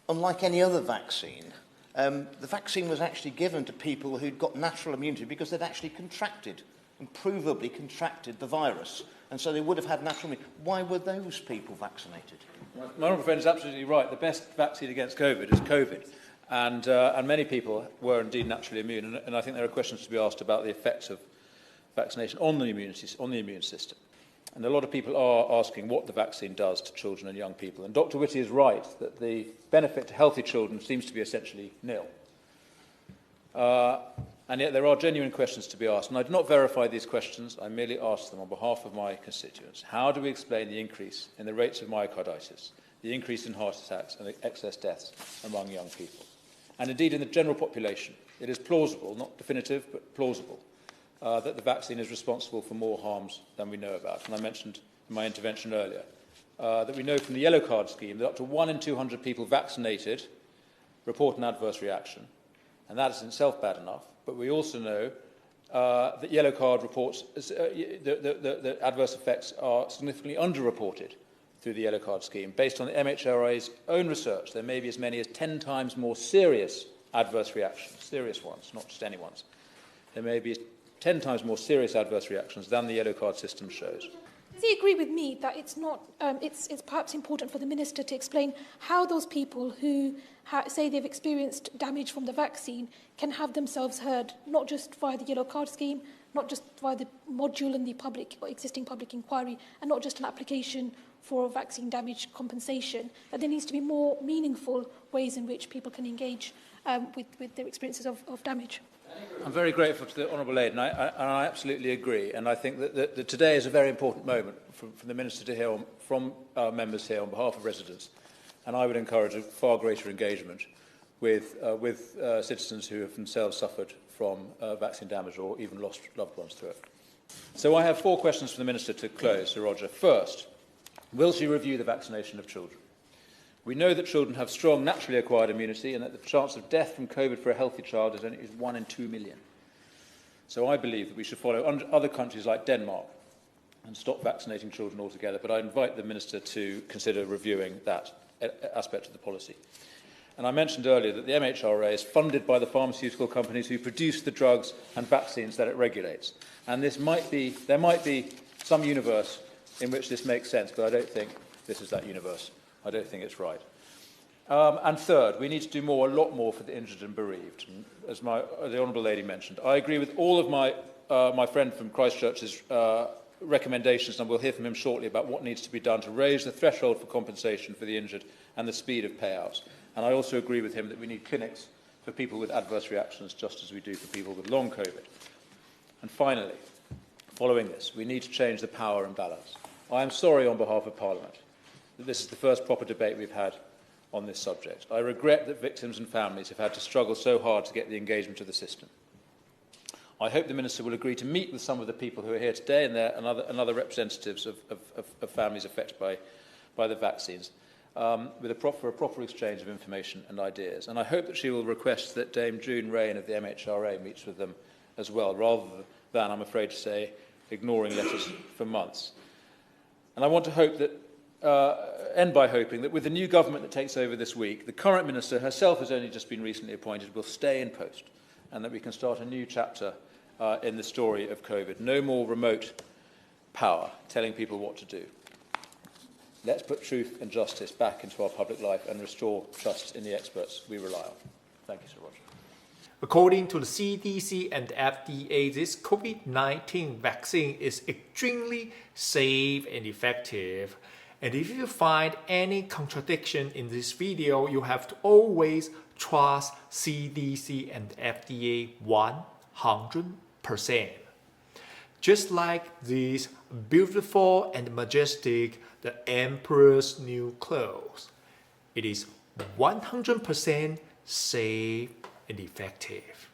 unlike any other vaccine, the vaccine was actually given to people who'd got natural immunity because they'd actually contracted, and provably contracted the virus. And so they would have had natural immunity. Why were those people vaccinated? My honourable friend is absolutely right. The best vaccine against COVID is COVID. And many people were indeed naturally immune. And I think there are questions to be asked about the effects of vaccination on the immune system. And a lot of people are asking what the vaccine does to children and young people. And Dr. Whitty is right that the benefit to healthy children seems to be essentially nil. And yet there are genuine questions to be asked. And I do not verify these questions. I merely ask them on behalf of my constituents. How do we explain the increase in the rates of myocarditis, the increase in heart attacks and the excess deaths among young people? And indeed, in the general population, it is plausible, not definitive, but plausible, that the vaccine is responsible for more harms than we know about. And I mentioned in my intervention earlier that we know from the yellow card scheme that up to 1 in 200 people vaccinated report an adverse reaction. And that is in itself bad enough. But we also know that yellow card reports, the adverse effects are significantly underreported through the yellow card scheme. Based on the MHRA's own research, there may be as many as 10 times more serious adverse reactions, serious ones, not just anyone's. There may be 10 times more serious adverse reactions than the yellow card system shows. Does he agree with me that it's not? It's perhaps important for the minister to explain how those people who say they've experienced damage from the vaccine can have themselves heard, not just via the yellow card scheme, not just via the module in the existing public inquiry, and not just an application for vaccine damage compensation. That there needs to be more meaningful ways in which people can engage with their experiences of damage. I'm very grateful to the Honourable Lady, and I absolutely agree. And I think that today is a very important moment for the Minister to hear from members here on behalf of residents. And I would encourage a far greater engagement with citizens who have themselves suffered from vaccine damage or even lost loved ones through it. So I have 4 questions for the Minister to close, Sir Roger. First, will she review the vaccination of children? We know that children have strong naturally acquired immunity and that the chance of death from COVID for a healthy child is 1 in 2 million. So I believe that we should follow other countries like Denmark and stop vaccinating children altogether. But I invite the Minister to consider reviewing that aspect of the policy. And I mentioned earlier that the MHRA is funded by the pharmaceutical companies who produce the drugs and vaccines that it regulates. And there might be some universe in which this makes sense, but I don't think this is that universe. I don't think it's right. And third, we need to do a lot more for the injured and bereaved. And as the Honourable Lady mentioned, I agree with all of my friend from Christchurch's recommendations, and we'll hear from him shortly about what needs to be done to raise the threshold for compensation for the injured and the speed of payouts. And I also agree with him that we need clinics for people with adverse reactions, just as we do for people with long COVID. And finally, following this, we need to change the power imbalance. I am sorry on behalf of Parliament that this is the first proper debate we've had on this subject. I regret that victims and families have had to struggle so hard to get the engagement of the system. I hope the Minister will agree to meet with some of the people who are here today and other representatives of families affected by the vaccines for a proper exchange of information and ideas. And I hope that she will request that Dame June Rain of the MHRA meets with them as well, rather than, I'm afraid to say, ignoring letters for months. And I want to hope that end by hoping that with the new government that takes over this week, the current Minister herself has only just been recently appointed, will stay in post, and that we can start a new chapter in the story of COVID. No more remote power telling people what to do. Let's put truth and justice back into our public life and restore trust in the experts we rely on. Thank you, Sir Roger. According to the CDC and FDA, this COVID-19 vaccine is extremely safe and effective. And if you find any contradiction in this video, you have to always trust CDC and FDA 100%. Just like this beautiful and majestic, the Emperor's New Clothes. It is 100% safe and effective.